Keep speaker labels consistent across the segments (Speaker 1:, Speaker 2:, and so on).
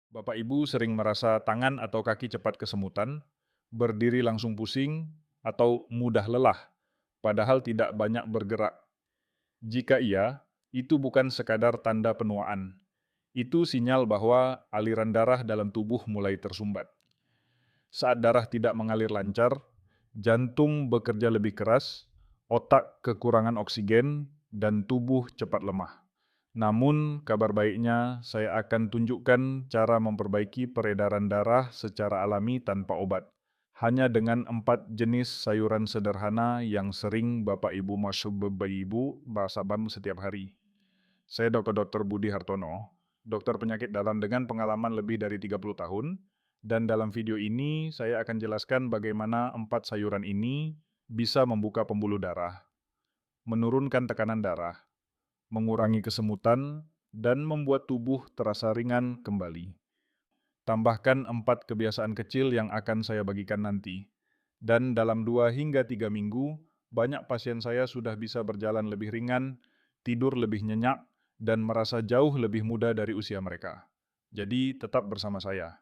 Speaker 1: Bapak Ibu sering merasa tangan atau kaki cepat kesemutan, berdiri langsung pusing, atau mudah lelah, padahal tidak banyak bergerak. Jika iya, itu bukan sekadar tanda penuaan. Itu sinyal bahwa aliran darah dalam tubuh mulai tersumbat. Saat darah tidak mengalir lancar, jantung bekerja lebih keras, otak kekurangan oksigen, dan tubuh cepat lemah. Namun, kabar baiknya, saya akan tunjukkan cara memperbaiki peredaran darah secara alami tanpa obat. Hanya dengan 4 jenis sayuran sederhana yang sering Bapak Ibu masuk Bapak Ibu masakan setiap hari. Saya Dr. Budi Hartono, dokter penyakit dalam dengan pengalaman lebih dari 30 tahun, dan dalam video ini saya akan jelaskan bagaimana 4 sayuran ini bisa membuka pembuluh darah, menurunkan tekanan darah, mengurangi kesemutan, dan membuat tubuh terasa ringan kembali. Tambahkan 4 kebiasaan kecil yang akan saya bagikan nanti. Dan dalam 2 hingga 3 minggu, banyak pasien saya sudah bisa berjalan lebih ringan, tidur lebih nyenyak, dan merasa jauh lebih muda dari usia mereka. Jadi tetap bersama saya.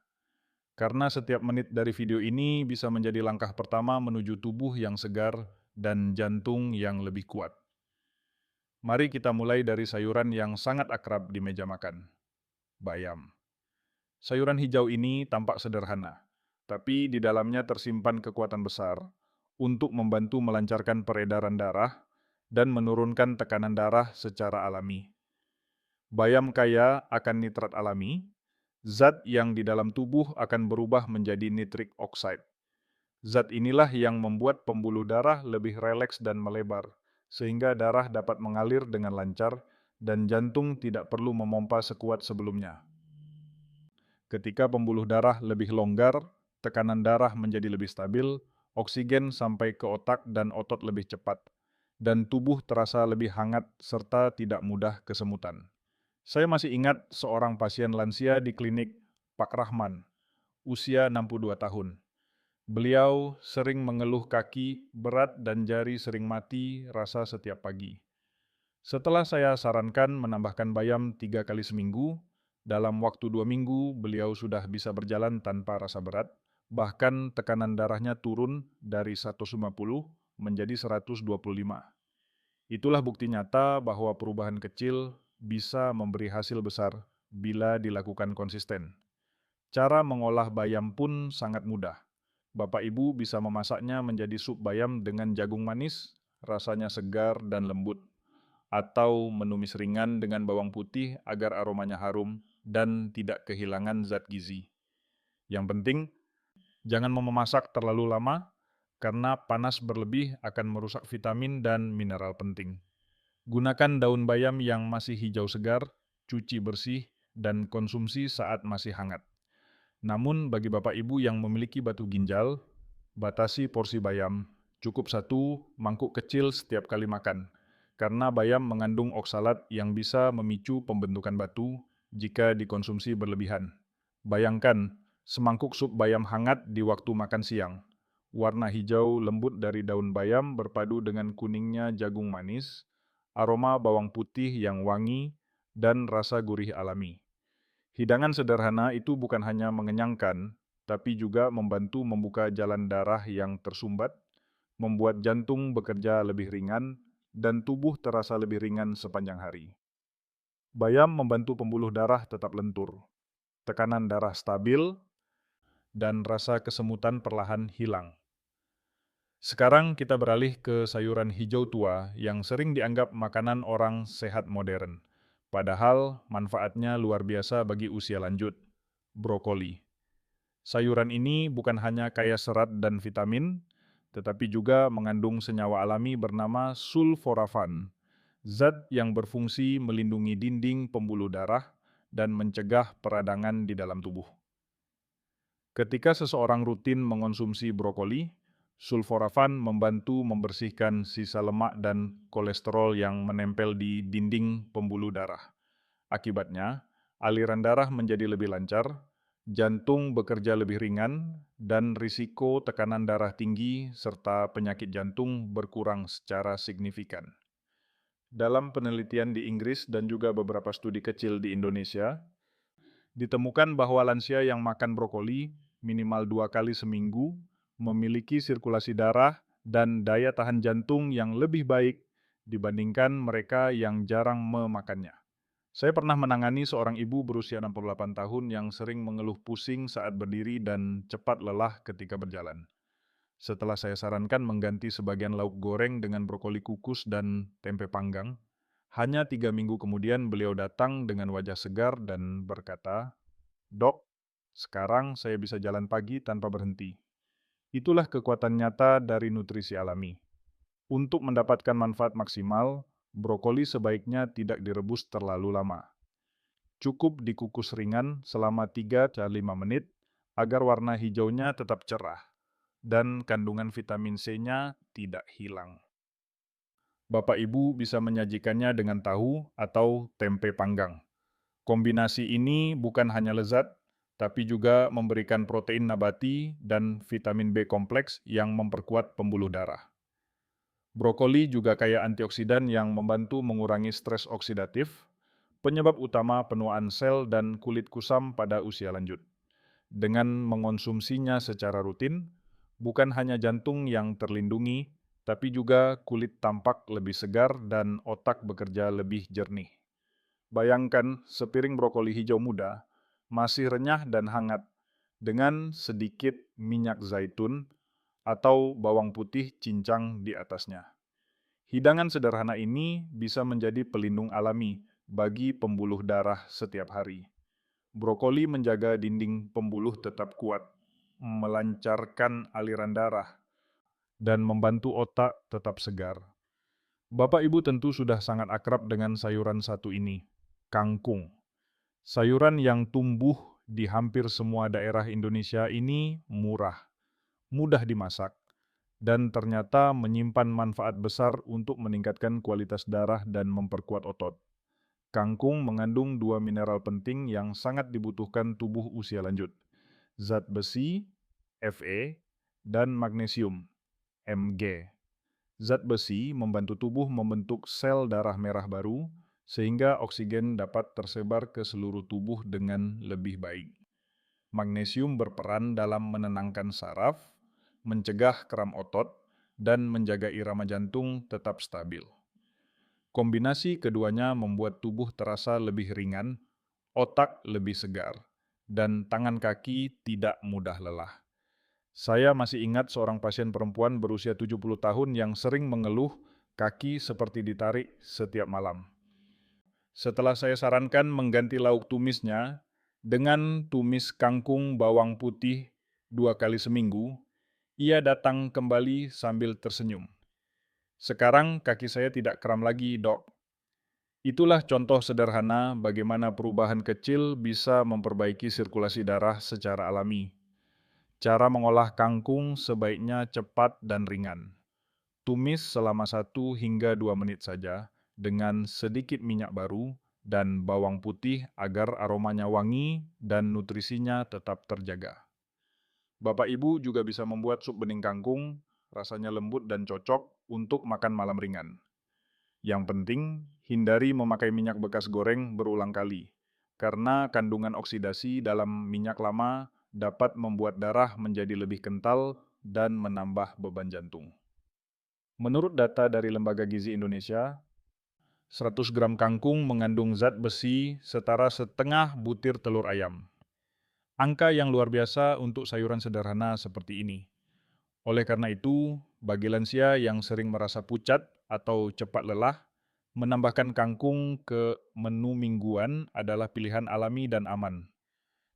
Speaker 1: Karena setiap menit dari video ini bisa menjadi langkah pertama menuju tubuh yang segar dan jantung yang lebih kuat. Mari kita mulai dari sayuran yang sangat akrab di meja makan, bayam. Sayuran hijau ini tampak sederhana, tapi di dalamnya tersimpan kekuatan besar untuk membantu melancarkan peredaran darah dan menurunkan tekanan darah secara alami. Bayam kaya akan nitrat alami, zat yang di dalam tubuh akan berubah menjadi nitric oxide. Zat inilah yang membuat pembuluh darah lebih rileks dan melebar, sehingga darah dapat mengalir dengan lancar dan jantung tidak perlu memompa sekuat sebelumnya. Ketika pembuluh darah lebih longgar, tekanan darah menjadi lebih stabil, oksigen sampai ke otak dan otot lebih cepat, dan tubuh terasa lebih hangat serta tidak mudah kesemutan. Saya masih ingat seorang pasien lansia di klinik Pak Rahman, usia 62 tahun. Beliau sering mengeluh kaki berat dan jari sering mati rasa setiap pagi. Setelah saya sarankan menambahkan bayam 3 kali seminggu, dalam waktu 2 minggu beliau sudah bisa berjalan tanpa rasa berat, bahkan tekanan darahnya turun dari 150 menjadi 125. Itulah bukti nyata bahwa perubahan kecil bisa memberi hasil besar bila dilakukan konsisten. Cara mengolah bayam pun sangat mudah. Bapak Ibu bisa memasaknya menjadi sup bayam dengan jagung manis, rasanya segar dan lembut, atau menumis ringan dengan bawang putih agar aromanya harum dan tidak kehilangan zat gizi. Yang penting, jangan memasak terlalu lama karena panas berlebih akan merusak vitamin dan mineral penting. Gunakan daun bayam yang masih hijau segar, cuci bersih, dan konsumsi saat masih hangat. Namun bagi Bapak Ibu yang memiliki batu ginjal, batasi porsi bayam, cukup 1 mangkuk kecil setiap kali makan, karena bayam mengandung oksalat yang bisa memicu pembentukan batu jika dikonsumsi berlebihan. Bayangkan, semangkuk sup bayam hangat di waktu makan siang. Warna hijau lembut dari daun bayam berpadu dengan kuningnya jagung manis, aroma bawang putih yang wangi, dan rasa gurih alami. Hidangan sederhana itu bukan hanya mengenyangkan, tapi juga membantu membuka jalan darah yang tersumbat, membuat jantung bekerja lebih ringan, dan tubuh terasa lebih ringan sepanjang hari. Bayam membantu pembuluh darah tetap lentur, tekanan darah stabil, dan rasa kesemutan perlahan hilang. Sekarang kita beralih ke sayuran hijau tua yang sering dianggap makanan orang sehat modern. Padahal manfaatnya luar biasa bagi usia lanjut. Brokoli. Sayuran ini bukan hanya kaya serat dan vitamin, tetapi juga mengandung senyawa alami bernama sulforafan, zat yang berfungsi melindungi dinding pembuluh darah dan mencegah peradangan di dalam tubuh. Ketika seseorang rutin mengonsumsi brokoli, sulforafan membantu membersihkan sisa lemak dan kolesterol yang menempel di dinding pembuluh darah. Akibatnya, aliran darah menjadi lebih lancar, jantung bekerja lebih ringan, dan risiko tekanan darah tinggi serta penyakit jantung berkurang secara signifikan. Dalam penelitian di Inggris dan juga beberapa studi kecil di Indonesia, Ditemukan bahwa lansia yang makan brokoli minimal 2 kali seminggu memiliki sirkulasi darah dan daya tahan jantung yang lebih baik dibandingkan mereka yang jarang memakannya. Saya pernah menangani seorang ibu berusia 68 tahun yang sering mengeluh pusing saat berdiri dan cepat lelah ketika berjalan. Setelah saya sarankan mengganti sebagian lauk goreng dengan brokoli kukus dan tempe panggang, hanya 3 minggu kemudian beliau datang dengan wajah segar dan berkata, "Dok, sekarang saya bisa jalan pagi tanpa berhenti." Itulah kekuatan nyata dari nutrisi alami. Untuk mendapatkan manfaat maksimal, brokoli sebaiknya tidak direbus terlalu lama. Cukup dikukus ringan selama 3-5 menit agar warna hijaunya tetap cerah dan kandungan vitamin C-nya tidak hilang. Bapak Ibu bisa menyajikannya dengan tahu atau tempe panggang. Kombinasi ini bukan hanya lezat, tapi juga memberikan protein nabati dan vitamin B kompleks yang memperkuat pembuluh darah. Brokoli juga kaya antioksidan yang membantu mengurangi stres oksidatif, penyebab utama penuaan sel dan kulit kusam pada usia lanjut. Dengan mengonsumsinya secara rutin, bukan hanya jantung yang terlindungi, tapi juga kulit tampak lebih segar dan otak bekerja lebih jernih. Bayangkan sepiring brokoli hijau muda, masih renyah dan hangat, dengan sedikit minyak zaitun atau bawang putih cincang di atasnya. Hidangan sederhana ini bisa menjadi pelindung alami bagi pembuluh darah setiap hari. Brokoli menjaga dinding pembuluh tetap kuat, melancarkan aliran darah, dan membantu otak tetap segar. Bapak Ibu tentu sudah sangat akrab dengan sayuran satu ini, kangkung. Sayuran yang tumbuh di hampir semua daerah Indonesia ini murah, mudah dimasak, dan ternyata menyimpan manfaat besar untuk meningkatkan kualitas darah dan memperkuat otot. Kangkung mengandung 2 mineral penting yang sangat dibutuhkan tubuh usia lanjut, zat besi, Fe, dan magnesium, Mg. Zat besi membantu tubuh membentuk sel darah merah baru, sehingga oksigen dapat tersebar ke seluruh tubuh dengan lebih baik. Magnesium berperan dalam menenangkan saraf, mencegah kram otot, dan menjaga irama jantung tetap stabil. Kombinasi keduanya membuat tubuh terasa lebih ringan, otak lebih segar, dan tangan kaki tidak mudah lelah. Saya masih ingat seorang pasien perempuan berusia 70 tahun yang sering mengeluh kaki seperti ditarik setiap malam. Setelah saya sarankan mengganti lauk tumisnya dengan tumis kangkung bawang putih 2 kali seminggu, ia datang kembali sambil tersenyum. "Sekarang kaki saya tidak kram lagi, Dok." Itulah contoh sederhana bagaimana perubahan kecil bisa memperbaiki sirkulasi darah secara alami. Cara mengolah kangkung sebaiknya cepat dan ringan. Tumis selama 1 hingga 2 menit saja dengan sedikit minyak baru dan bawang putih agar aromanya wangi dan nutrisinya tetap terjaga. Bapak Ibu juga bisa membuat sup bening kangkung, rasanya lembut dan cocok untuk makan malam ringan. Yang penting, hindari memakai minyak bekas goreng berulang kali, karena kandungan oksidasi dalam minyak lama dapat membuat darah menjadi lebih kental dan menambah beban jantung. Menurut data dari Lembaga Gizi Indonesia, 100 gram kangkung mengandung zat besi setara setengah butir telur ayam. Angka yang luar biasa untuk sayuran sederhana seperti ini. Oleh karena itu, bagi lansia yang sering merasa pucat atau cepat lelah, menambahkan kangkung ke menu mingguan adalah pilihan alami dan aman.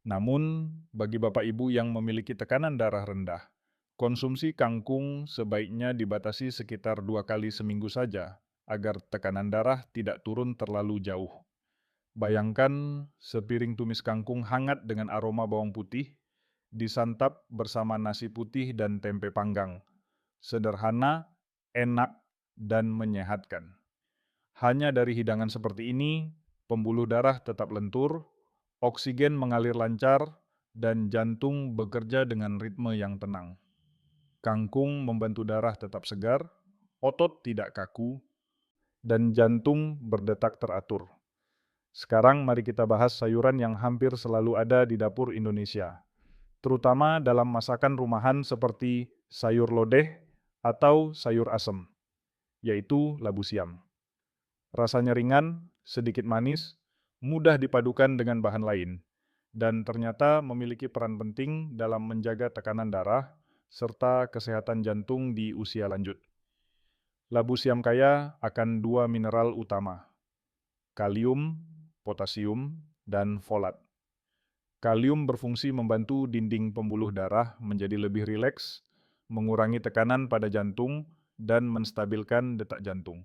Speaker 1: Namun, bagi Bapak Ibu yang memiliki tekanan darah rendah, konsumsi kangkung sebaiknya dibatasi sekitar 2 kali seminggu saja, agar tekanan darah tidak turun terlalu jauh. Bayangkan sepiring tumis kangkung hangat dengan aroma bawang putih, disantap bersama nasi putih dan tempe panggang. Sederhana, enak, dan menyehatkan. Hanya dari hidangan seperti ini, pembuluh darah tetap lentur, oksigen mengalir lancar, dan jantung bekerja dengan ritme yang tenang. Kangkung membantu darah tetap segar, otot tidak kaku, dan jantung berdetak teratur. Sekarang mari kita bahas sayuran yang hampir selalu ada di dapur Indonesia, terutama dalam masakan rumahan seperti sayur lodeh atau sayur asem, yaitu labu siam. Rasanya ringan, sedikit manis, mudah dipadukan dengan bahan lain, dan ternyata memiliki peran penting dalam menjaga tekanan darah serta kesehatan jantung di usia lanjut. Labu siam kaya akan dua mineral utama, kalium, potasium, dan folat. Kalium berfungsi membantu dinding pembuluh darah menjadi lebih rileks, mengurangi tekanan pada jantung, dan menstabilkan detak jantung.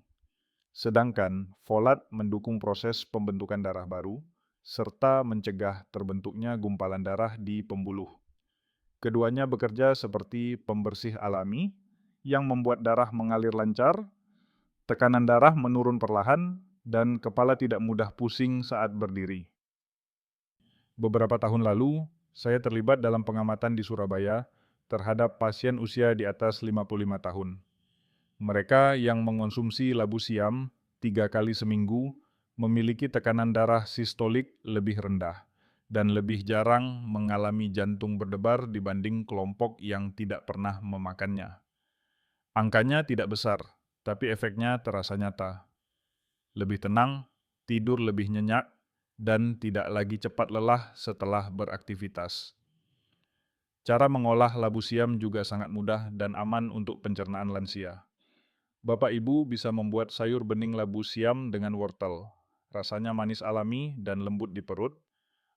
Speaker 1: Sedangkan folat mendukung proses pembentukan darah baru, serta mencegah terbentuknya gumpalan darah di pembuluh. Keduanya bekerja seperti pembersih alami yang membuat darah mengalir lancar, tekanan darah menurun perlahan, dan kepala tidak mudah pusing saat berdiri. Beberapa tahun lalu, saya terlibat dalam pengamatan di Surabaya terhadap pasien usia di atas 55 tahun. Mereka yang mengonsumsi labu siam 3 kali seminggu memiliki tekanan darah sistolik lebih rendah dan lebih jarang mengalami jantung berdebar dibanding kelompok yang tidak pernah memakannya. Angkanya tidak besar, tapi efeknya terasa nyata. Lebih tenang, tidur lebih nyenyak, dan tidak lagi cepat lelah setelah beraktivitas. Cara mengolah labu siam juga sangat mudah dan aman untuk pencernaan lansia. Bapak Ibu bisa membuat sayur bening labu siam dengan wortel. Rasanya manis alami dan lembut di perut,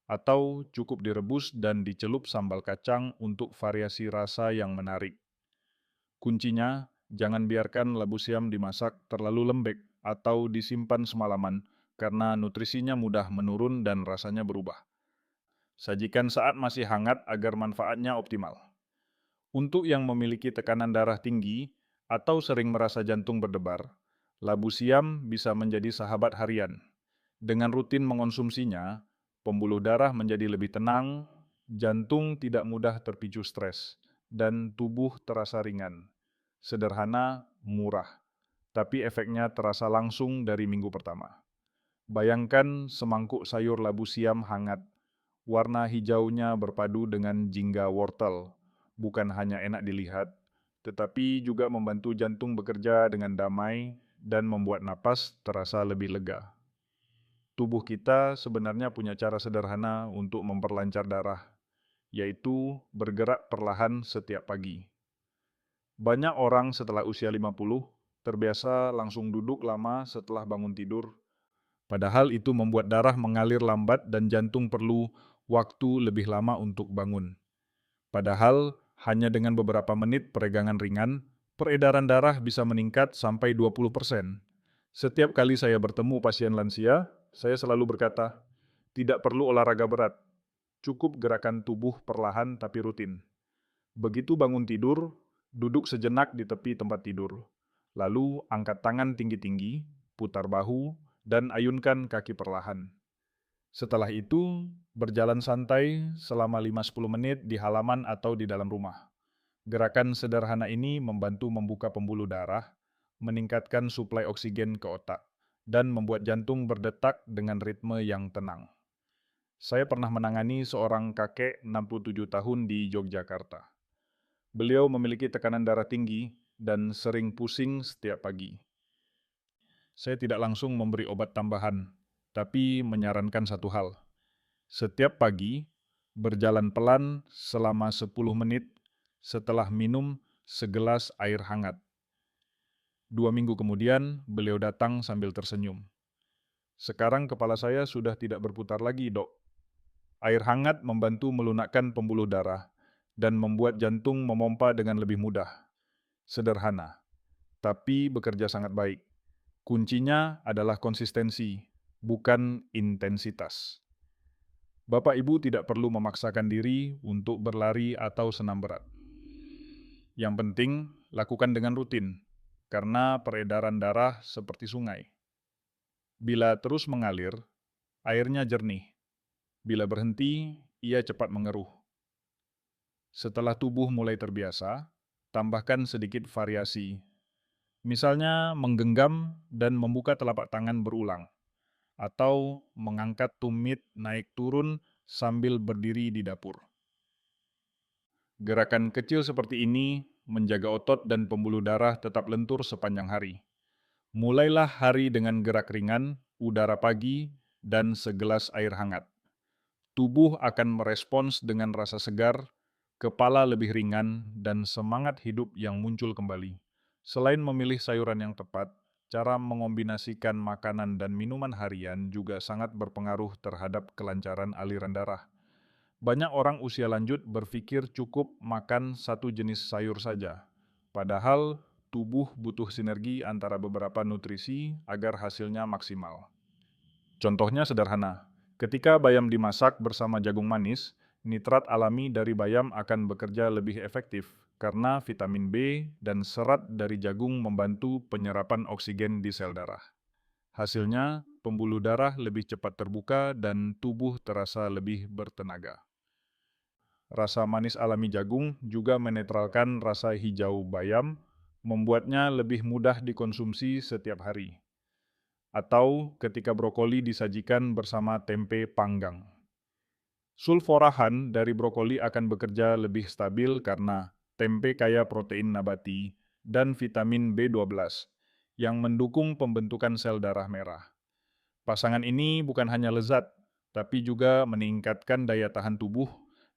Speaker 1: atau cukup direbus dan dicelup sambal kacang untuk variasi rasa yang menarik. Kuncinya, jangan biarkan labu siam dimasak terlalu lembek atau disimpan semalaman karena nutrisinya mudah menurun dan rasanya berubah. Sajikan saat masih hangat agar manfaatnya optimal. Untuk yang memiliki tekanan darah tinggi atau sering merasa jantung berdebar, labu siam bisa menjadi sahabat harian. Dengan rutin mengonsumsinya, pembuluh darah menjadi lebih tenang, jantung tidak mudah terpicu stres, dan tubuh terasa ringan. Sederhana, murah, tapi efeknya terasa langsung dari minggu pertama. Bayangkan semangkuk sayur labu siam hangat, warna hijaunya berpadu dengan jingga wortel. Bukan hanya enak dilihat, tetapi juga membantu jantung bekerja dengan damai dan membuat napas terasa lebih lega. Tubuh kita sebenarnya punya cara sederhana untuk memperlancar darah, yaitu bergerak perlahan setiap pagi. Banyak orang setelah usia 50 terbiasa langsung duduk lama setelah bangun tidur, padahal itu membuat darah mengalir lambat dan jantung perlu waktu lebih lama untuk bangun. Padahal hanya dengan beberapa menit peregangan ringan, peredaran darah bisa meningkat sampai 20%. Setiap kali saya bertemu pasien lansia, saya selalu berkata, tidak perlu olahraga berat, cukup gerakan tubuh perlahan tapi rutin. Begitu bangun tidur, duduk sejenak di tepi tempat tidur. Lalu angkat tangan tinggi-tinggi, putar bahu, dan ayunkan kaki perlahan. Setelah itu, berjalan santai selama 5-10 menit di halaman atau di dalam rumah. Gerakan sederhana ini membantu membuka pembuluh darah, meningkatkan suplai oksigen ke otak, dan membuat jantung berdetak dengan ritme yang tenang. Saya pernah menangani seorang kakek 67 tahun di Yogyakarta. Beliau memiliki tekanan darah tinggi dan sering pusing setiap pagi. Saya tidak langsung memberi obat tambahan, tapi menyarankan satu hal. Setiap pagi, berjalan pelan selama 10 menit setelah minum segelas air hangat. 2 minggu kemudian, beliau datang sambil tersenyum. Sekarang kepala saya sudah tidak berputar lagi, Dok. Air hangat membantu melunakkan pembuluh darah dan membuat jantung memompa dengan lebih mudah. Sederhana, tapi bekerja sangat baik. Kuncinya adalah konsistensi, bukan intensitas. Bapak Ibu tidak perlu memaksakan diri untuk berlari atau senam berat. Yang penting, lakukan dengan rutin, karena peredaran darah seperti sungai. Bila terus mengalir, airnya jernih. Bila berhenti, ia cepat mengeruh. Setelah tubuh mulai terbiasa, tambahkan sedikit variasi. Misalnya, menggenggam dan membuka telapak tangan berulang, atau mengangkat tumit naik turun sambil berdiri di dapur. Gerakan kecil seperti ini menjaga otot dan pembuluh darah tetap lentur sepanjang hari. Mulailah hari dengan gerak ringan, udara pagi, dan segelas air hangat. Tubuh akan merespons dengan rasa segar, kepala lebih ringan, dan semangat hidup yang muncul kembali. Selain memilih sayuran yang tepat, cara mengombinasikan makanan dan minuman harian juga sangat berpengaruh terhadap kelancaran aliran darah. Banyak orang usia lanjut berpikir cukup makan satu jenis sayur saja, padahal tubuh butuh sinergi antara beberapa nutrisi agar hasilnya maksimal. Contohnya sederhana, ketika bayam dimasak bersama jagung manis, nitrat alami dari bayam akan bekerja lebih efektif karena vitamin B dan serat dari jagung membantu penyerapan oksigen di sel darah. Hasilnya, pembuluh darah lebih cepat terbuka dan tubuh terasa lebih bertenaga. Rasa manis alami jagung juga menetralkan rasa hijau bayam, membuatnya lebih mudah dikonsumsi setiap hari. Atau ketika brokoli disajikan bersama tempe panggang. Sulforahan dari brokoli akan bekerja lebih stabil karena tempe kaya protein nabati dan vitamin B12 yang mendukung pembentukan sel darah merah. Pasangan ini bukan hanya lezat, tapi juga meningkatkan daya tahan tubuh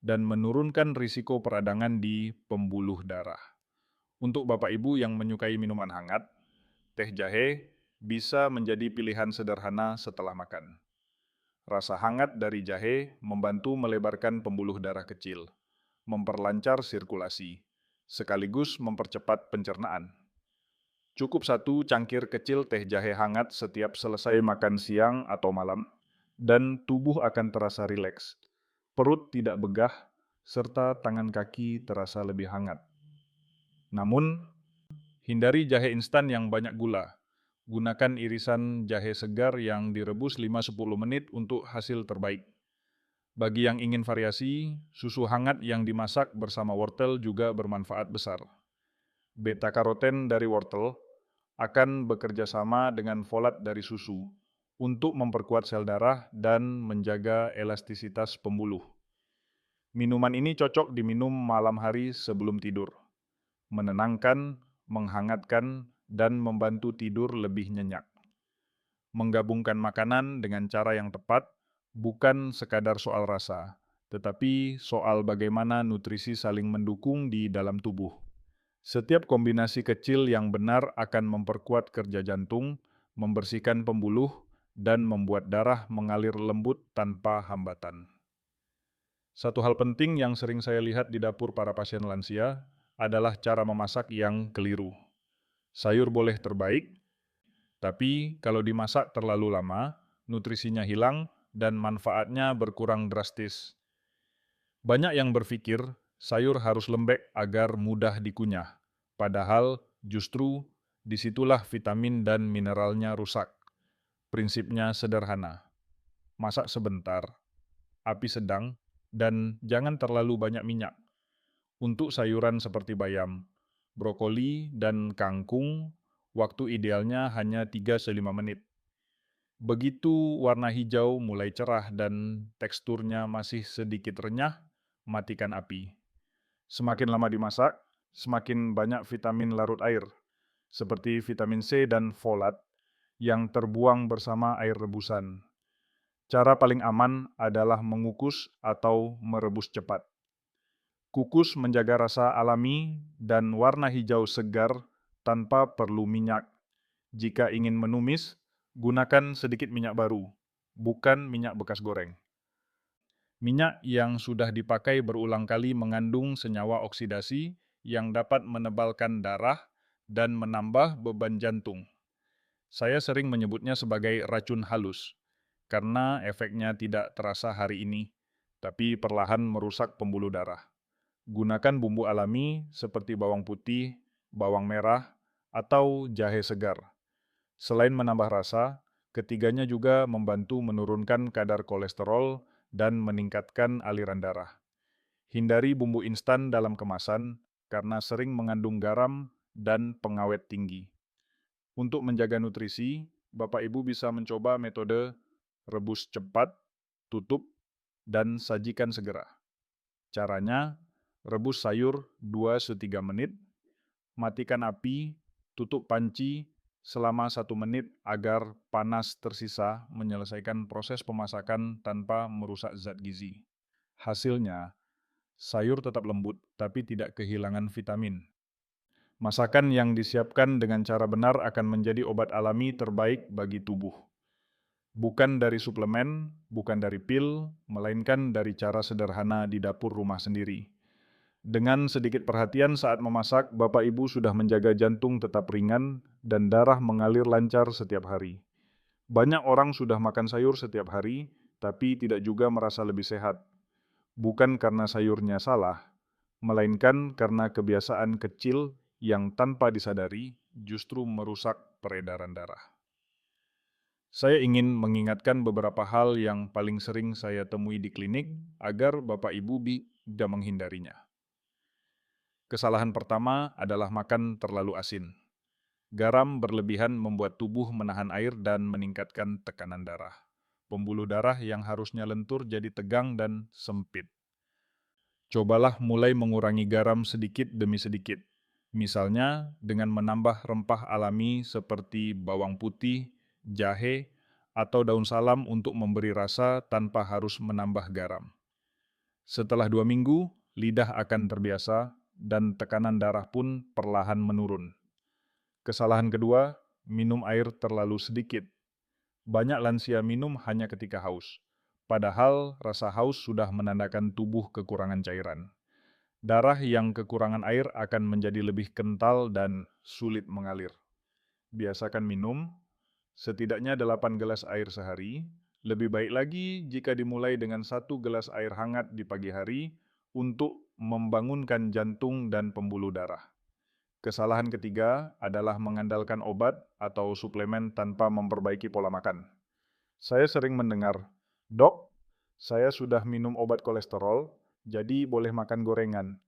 Speaker 1: dan menurunkan risiko peradangan di pembuluh darah. Untuk Bapak Ibu yang menyukai minuman hangat, teh jahe bisa menjadi pilihan sederhana setelah makan. Rasa hangat dari jahe membantu melebarkan pembuluh darah kecil, memperlancar sirkulasi, sekaligus mempercepat pencernaan. Cukup satu cangkir kecil teh jahe hangat setiap selesai makan siang atau malam, dan tubuh akan terasa rileks. Perut tidak begah, serta tangan kaki terasa lebih hangat. Namun, hindari jahe instan yang banyak gula. Gunakan irisan jahe segar yang direbus 5-10 menit untuk hasil terbaik. Bagi yang ingin variasi, susu hangat yang dimasak bersama wortel juga bermanfaat besar. Beta-karoten dari wortel akan bekerja sama dengan folat dari susu untuk memperkuat sel darah dan menjaga elastisitas pembuluh. Minuman ini cocok diminum malam hari sebelum tidur. Menenangkan, menghangatkan, dan membantu tidur lebih nyenyak. Menggabungkan makanan dengan cara yang tepat bukan sekadar soal rasa, tetapi soal bagaimana nutrisi saling mendukung di dalam tubuh. Setiap kombinasi kecil yang benar akan memperkuat kerja jantung, membersihkan pembuluh, dan membuat darah mengalir lembut tanpa hambatan. Satu hal penting yang sering saya lihat di dapur para pasien lansia adalah cara memasak yang keliru. Sayur boleh terbaik, tapi kalau dimasak terlalu lama, nutrisinya hilang dan manfaatnya berkurang drastis. Banyak yang berpikir sayur harus lembek agar mudah dikunyah, padahal justru disitulah vitamin dan mineralnya rusak. Prinsipnya sederhana, masak sebentar, api sedang, dan jangan terlalu banyak minyak. Untuk sayuran seperti bayam, brokoli, dan kangkung, waktu idealnya hanya 3-5 menit. Begitu warna hijau mulai cerah dan teksturnya masih sedikit renyah, matikan api. Semakin lama dimasak, semakin banyak vitamin larut air, seperti vitamin C dan folat, yang terbuang bersama air rebusan. Cara paling aman adalah mengukus atau merebus cepat. Kukus menjaga rasa alami dan warna hijau segar tanpa perlu minyak. Jika ingin menumis, gunakan sedikit minyak baru, bukan minyak bekas goreng. Minyak yang sudah dipakai berulang kali mengandung senyawa oksidasi yang dapat menebalkan darah dan menambah beban jantung. Saya sering menyebutnya sebagai racun halus, karena efeknya tidak terasa hari ini, tapi perlahan merusak pembuluh darah. Gunakan bumbu alami seperti bawang putih, bawang merah, atau jahe segar. Selain menambah rasa, ketiganya juga membantu menurunkan kadar kolesterol dan meningkatkan aliran darah. Hindari bumbu instan dalam kemasan karena sering mengandung garam dan pengawet tinggi. Untuk menjaga nutrisi, Bapak Ibu bisa mencoba metode rebus cepat, tutup, dan sajikan segera. Caranya, rebus sayur 2-3 menit, matikan api, tutup panci selama 1 menit agar panas tersisa menyelesaikan proses pemasakan tanpa merusak zat gizi. Hasilnya, sayur tetap lembut tapi tidak kehilangan vitamin. Masakan yang disiapkan dengan cara benar akan menjadi obat alami terbaik bagi tubuh. Bukan dari suplemen, bukan dari pil, melainkan dari cara sederhana di dapur rumah sendiri. Dengan sedikit perhatian saat memasak, Bapak Ibu sudah menjaga jantung tetap ringan dan darah mengalir lancar setiap hari. Banyak orang sudah makan sayur setiap hari, tapi tidak juga merasa lebih sehat. Bukan karena sayurnya salah, melainkan karena kebiasaan kecil yang tanpa disadari justru merusak peredaran darah. Saya ingin mengingatkan beberapa hal yang paling sering saya temui di klinik agar Bapak Ibu bisa menghindarinya. Kesalahan pertama adalah makan terlalu asin. Garam berlebihan membuat tubuh menahan air dan meningkatkan tekanan darah. Pembuluh darah yang harusnya lentur jadi tegang dan sempit. Cobalah mulai mengurangi garam sedikit demi sedikit. Misalnya dengan menambah rempah alami seperti bawang putih, jahe, atau daun salam untuk memberi rasa tanpa harus menambah garam. Setelah 2 minggu, lidah akan terbiasa dan tekanan darah pun perlahan menurun. Kesalahan kedua, minum air terlalu sedikit. Banyak lansia minum hanya ketika haus, padahal rasa haus sudah menandakan tubuh kekurangan cairan. Darah yang kekurangan air akan menjadi lebih kental dan sulit mengalir. Biasakan minum setidaknya 8 gelas air sehari. Lebih baik lagi jika dimulai dengan 1 gelas air hangat di pagi hari untuk membangunkan jantung dan pembuluh darah. Kesalahan ketiga adalah mengandalkan obat atau suplemen tanpa memperbaiki pola makan. Saya sering mendengar, "Dok, saya sudah minum obat kolesterol, jadi boleh makan gorengan."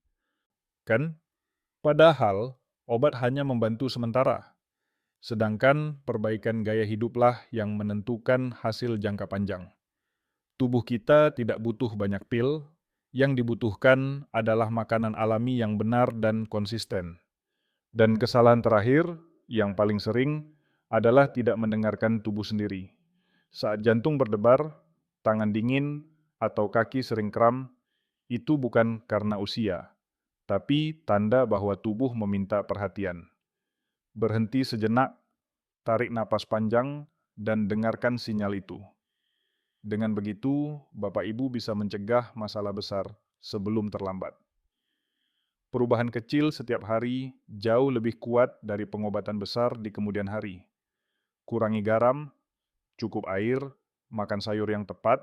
Speaker 1: Kan? Padahal, obat hanya membantu sementara. Sedangkan perbaikan gaya hiduplah yang menentukan hasil jangka panjang. Tubuh kita tidak butuh banyak pil, yang dibutuhkan adalah makanan alami yang benar dan konsisten. Dan kesalahan terakhir, yang paling sering, adalah tidak mendengarkan tubuh sendiri. Saat jantung berdebar, tangan dingin, atau kaki sering kram, itu bukan karena usia, tapi tanda bahwa tubuh meminta perhatian. Berhenti sejenak, tarik napas panjang, dan dengarkan sinyal itu. Dengan begitu, Bapak Ibu bisa mencegah masalah besar sebelum terlambat. Perubahan kecil setiap hari jauh lebih kuat dari pengobatan besar di kemudian hari. Kurangi garam, cukup air, makan sayur yang tepat,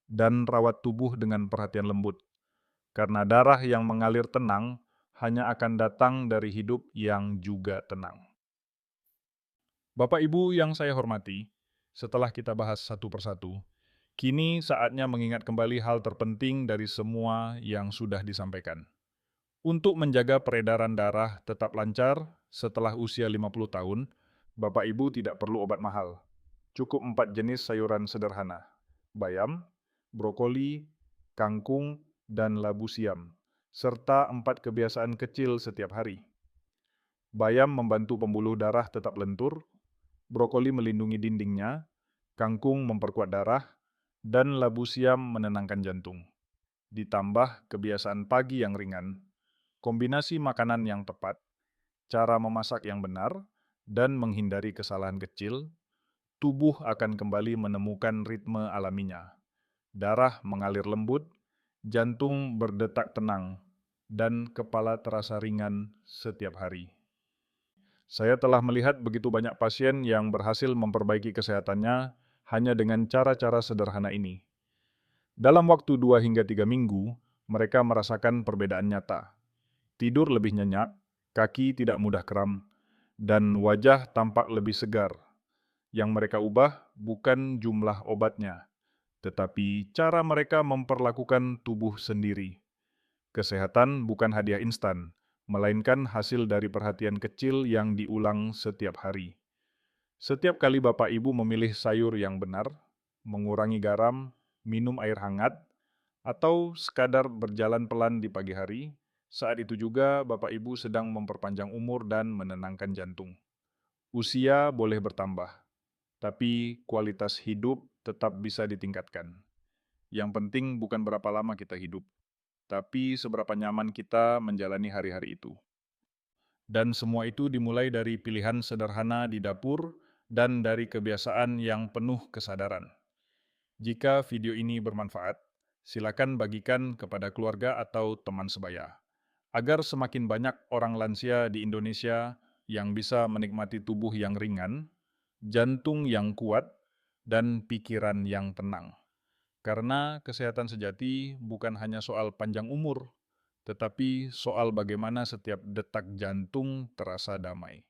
Speaker 1: dan rawat tubuh dengan perhatian lembut. Karena darah yang mengalir tenang hanya akan datang dari hidup yang juga tenang. Bapak Ibu yang saya hormati, setelah kita bahas satu persatu, kini saatnya mengingat kembali hal terpenting dari semua yang sudah disampaikan. Untuk menjaga peredaran darah tetap lancar setelah usia 50 tahun, Bapak Ibu tidak perlu obat mahal. Cukup 4 jenis sayuran sederhana: bayam, brokoli, kangkung, dan labu siam, serta 4 kebiasaan kecil setiap hari. Bayam membantu pembuluh darah tetap lentur, brokoli melindungi dindingnya, kangkung memperkuat darah, dan labu siam menenangkan jantung. Ditambah kebiasaan pagi yang ringan, kombinasi makanan yang tepat, cara memasak yang benar, dan menghindari kesalahan kecil, tubuh akan kembali menemukan ritme alaminya. Darah mengalir lembut, jantung berdetak tenang, dan kepala terasa ringan setiap hari. Saya telah melihat begitu banyak pasien yang berhasil memperbaiki kesehatannya hanya dengan cara-cara sederhana ini. Dalam waktu 2 hingga 3 minggu, mereka merasakan perbedaan nyata. Tidur lebih nyenyak, kaki tidak mudah kram, dan wajah tampak lebih segar. Yang mereka ubah bukan jumlah obatnya, tetapi cara mereka memperlakukan tubuh sendiri. Kesehatan bukan hadiah instan, melainkan hasil dari perhatian kecil yang diulang setiap hari. Setiap kali Bapak Ibu memilih sayur yang benar, mengurangi garam, minum air hangat, atau sekadar berjalan pelan di pagi hari, saat itu juga Bapak Ibu sedang memperpanjang umur dan menenangkan jantung. Usia boleh bertambah, tapi kualitas hidup tetap bisa ditingkatkan. Yang penting bukan berapa lama kita hidup, tapi seberapa nyaman kita menjalani hari-hari itu. Dan semua itu dimulai dari pilihan sederhana di dapur dan dari kebiasaan yang penuh kesadaran. Jika video ini bermanfaat, silakan bagikan kepada keluarga atau teman sebaya, agar semakin banyak orang lansia di Indonesia yang bisa menikmati tubuh yang ringan, jantung yang kuat, dan pikiran yang tenang. Karena kesehatan sejati bukan hanya soal panjang umur, tetapi soal bagaimana setiap detak jantung terasa damai.